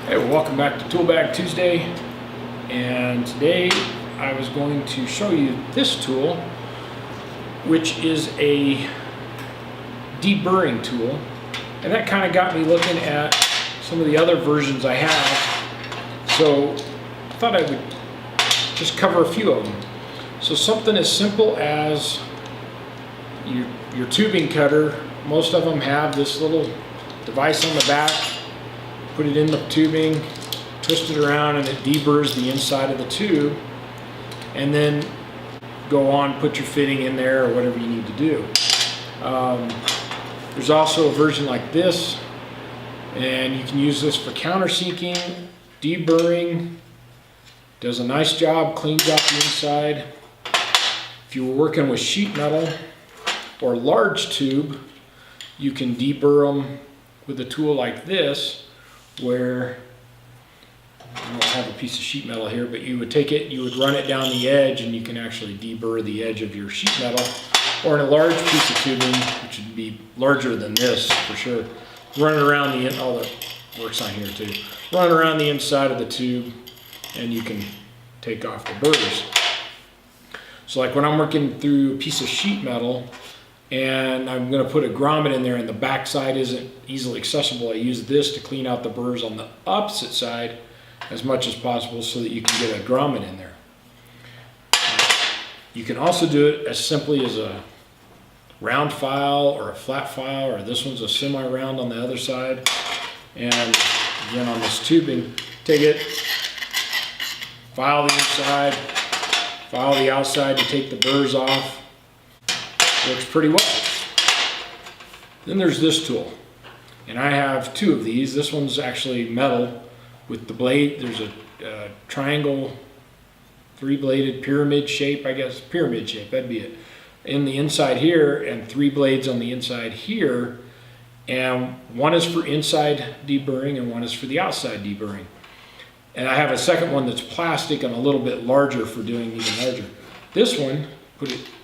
Hey, well, welcome back to Tool Bag Tuesday, and today I was going to show you this tool, which is a deburring tool, and that kind of got me looking at some of the other versions I have, so I thought I would just cover a few of them. So something as simple as your tubing cutter, most of them have this little device on the back. Put it in the tubing, twist it around, and it deburs the inside of the tube, and then go on, put your fitting in there or whatever you need to do. There's also a version like this, and you can use this for countersinking, deburring. Does a nice job, cleans out the inside. If you were working with sheet metal or large tube, you can debur them with a tool like this, where I don't have a piece of sheet metal here, but you would take it, you would run it down the edge, and you can actually deburr the edge of your sheet metal. Or in a large piece of tubing, which would be larger than this for sure, run it around the end. Oh, that works on here too. Run around the inside of the tube, and you can take off the burrs. So like when I'm working through a piece of sheet metal, and I'm going to put a grommet in there and the back side isn't easily accessible, I use this to clean out the burrs on the opposite side as much as possible so that you can get a grommet in there. You can also do it as simply as a round file or a flat file, or this one's a semi-round on the other side. And again, on this tubing, take it, file the inside, file the outside to take the burrs off. Works pretty well. Then there's this tool, and I have two of these. This one's actually metal with the blade. There's a triangle, three-bladed pyramid shape, I guess. Pyramid shape, that'd be it. In the inside here, and three blades on the inside here, and one is for inside deburring and one is for the outside deburring. And I have a second one that's plastic and a little bit larger for doing even larger. This one,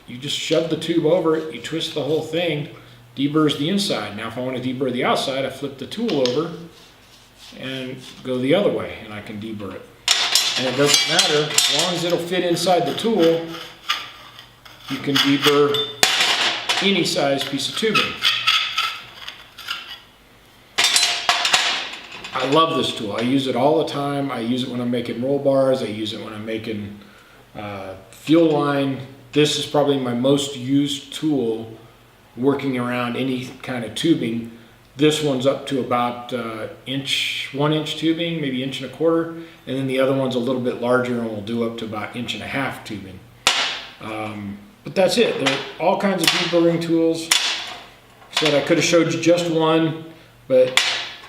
you just shove the tube over it, you twist the whole thing, deburrs the inside. Now if I want to deburr the outside, I flip the tool over and go the other way, and I can deburr it. And it doesn't matter, as long as it'll fit inside the tool, you can deburr any size piece of tubing. I love this tool. I use it all the time. I use it when I'm making roll bars. I use it when I'm making fuel line. This is probably my most used tool working around any kind of tubing. This one's up to about 1 inch tubing, maybe 1.25 inches, and then the other one's a little bit larger and will do up to about 1.5 inch tubing. But that's it. There are all kinds of deburring tools. Said I could have showed you just one, but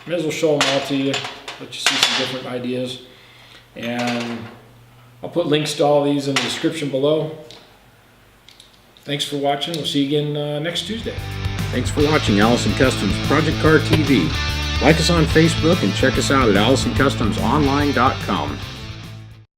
may as well show them all to you, let you see some different ideas. And I'll put links to all these in the description below. Thanks for watching. We'll see you again next Tuesday. Thanks for watching Allison Customs Project Car TV. Like us on Facebook and check us out at AllisonCustomsOnline.com.